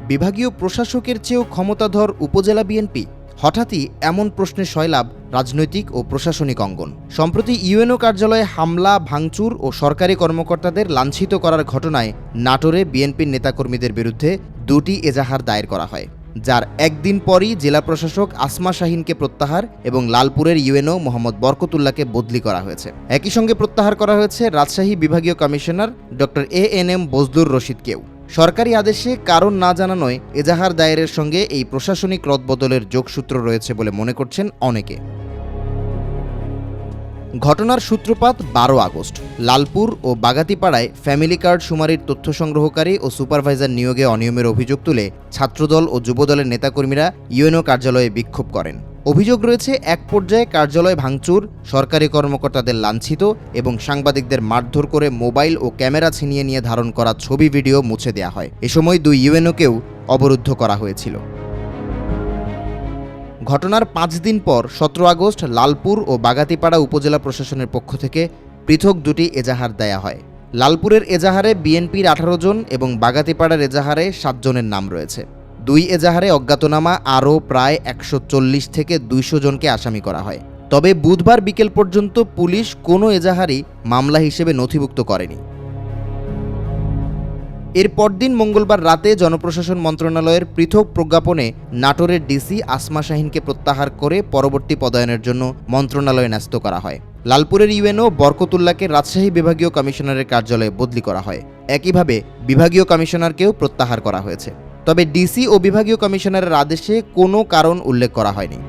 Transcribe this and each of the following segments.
বিভাগীয় প্রশাসকের চেয়েও ক্ষমতাধর উপজেলা বিএনপি? হঠাৎই এমন প্রশ্নের সয়লাব রাজনৈতিক ও প্রশাসনিক অঙ্গন। সম্প্রতি ইউএনও কার্যালয়ে হামলা, ভাঙচুর ও সরকারি কর্মকর্তাদের লাঞ্ছিত করার ঘটনায় নাটোরে বিএনপির নেতাকর্মীদের বিরুদ্ধে 2টি এজাহার দায়ের করা হয়, যার একদিন পরই জেলা প্রশাসক আসমা শাহীনকে প্রত্যাহার এবং লালপুরের ইউএনও মোহাম্মদ বরকতুল্লাহকে বদলি করা হয়েছে। একই সঙ্গে প্রত্যাহার করা হয়েছে রাজশাহী বিভাগীয় কমিশনার ডক্টর এএনএম বজলুর রশিদকেও। সরকারি আদেশে কারণ না জানানোয় এজাহার দায়েরের সঙ্গে এই প্রশাসনিক রদবদলের যোগসূত্র রয়েছে বলে মনে করছেন অনেকে। ঘটনার সূত্রপাত 12 আগস্ট। লালপুর ও বাগাতিপাড়ায় ফ্যামিলি কার্ড শুমারির তথ্য সংগ্রহকারী ও সুপারভাইজার নিয়োগে অনিয়মের অভিযোগ তুলে ছাত্রদল ও যুবদলের নেতাকর্মীরা ইউএনও কার্যালয়ে বিক্ষোভ করেন। অভিযোগ রয়েছে এক পর্যায়ে কার্যালয় ভাঙচুর, সরকারি কর্মকর্তাদের লাঞ্ছিত এবং সাংবাদিকদের মারধর করে মোবাইল ও ক্যামেরা ছিনিয়ে নিয়ে ধারণ করা ছবি ভিডিও মুছে দেওয়া হয়। এ সময় 2 ইউএনওকেও অবরুদ্ধ করা হয়েছিল। ঘটনার 5 দিন পর 17 আগস্ট লালপুর ও বাগাতিপাড়া উপজেলা প্রশাসনের পক্ষ থেকে পৃথক 2টি এজাহার দেয়া হয়। লালপুরের এজাহারে বিএনপির 18 জন এবং বাগাতিপাড়ার এজাহারে 7 জনের নাম রয়েছে। 2 এজাহারে অজ্ঞাতনামা আরও প্রায় 140 থেকে 200 জনকে আসামি করা হয়। তবে বুধবার বিকেল পর্যন্ত পুলিশ কোনো এজাহারই মামলা হিসেবে নথিভুক্ত করেনি। এর পরদিন মঙ্গলবার রাতে জনপ্রশাসন মন্ত্রণালয়ের পৃথক প্রজ্ঞাপনে নাটোরের ডিসি আসমা শাহীনকে প্রত্যাহার করে পরবর্তী পদায়নের জন্য মন্ত্রণালয়ে ন্যস্ত করা হয়। লালপুরের ইউএনও বরকতুল্লাহকে রাজশাহী বিভাগীয় কমিশনারের কার্যালয়ে বদলি করা হয়। একইভাবে বিভাগীয় কমিশনারকেও প্রত্যাহার করা হয়েছে। তবে ডিসি ও বিভাগীয় কমিশনারের আদেশে কোনো কারণ উল্লেখ করা হয়নি।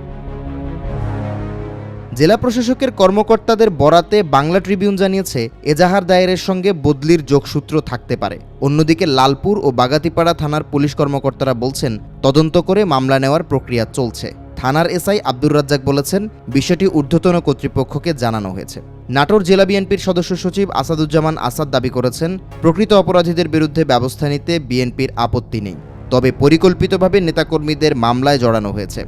জেলা প্রশাসকের কর্মকর্তাদের বরাতে বাংলা ট্রিবিউন জানিয়েছে, এজাহার দায়েরের সঙ্গে বদলির যোগসূত্র থাকতে পারে। অন্যদিকে লালপুর ও বাগাতিপাড়া থানার পুলিশ কর্মকর্তারা বলছেন, তদন্ত করে মামলা নেওয়ার প্রক্রিয়া চলছে। থানার এসআই আব্দুর রাজ্জাক বলেছেন, বিষয়টি ঊর্ধ্বতন কর্তৃপক্ষকে জানানো হয়েছে। নাটোর জেলা বিএনপির সদস্য সচিব আসাদুজ্জামান আসাদ দাবি করেছেন, প্রকৃত অপরাধীদের বিরুদ্ধে ব্যবস্থা নিতে বিএনপির আপত্তি নেই, তবে পরিকল্পিতভাবে নেতাকর্মীদের মামলায় জড়ানো হয়েছে।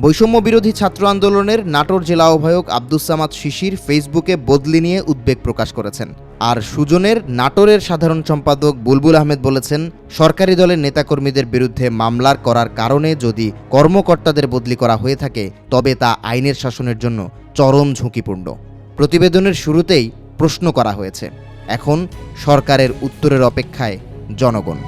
বৈষম্য বিরোধী ছাত্র আন্দোলনের নাটোর জেলা আহ্বায়ক আব্দুস সামাদ শিশির ফেসবুকে বদলি নিয়ে উদ্বেগ প্রকাশ করেছেন। আর সুজনের নাটোরের সাধারণ সম্পাদক বুলবুল আহমেদ বলেছেন, সরকারি দলের নেতাকর্মীদের বিরুদ্ধে মামলার করার কারণে যদি কর্মকর্তাদের বদলি করা হয়ে থাকে, তবে তা আইনের শাসনের জন্য চরম ঝুঁকিপূর্ণ। প্রতিবেদনের শুরুতেই প্রশ্ন করা হয়েছে, এখন সরকারের উত্তরের অপেক্ষায় জনগণ।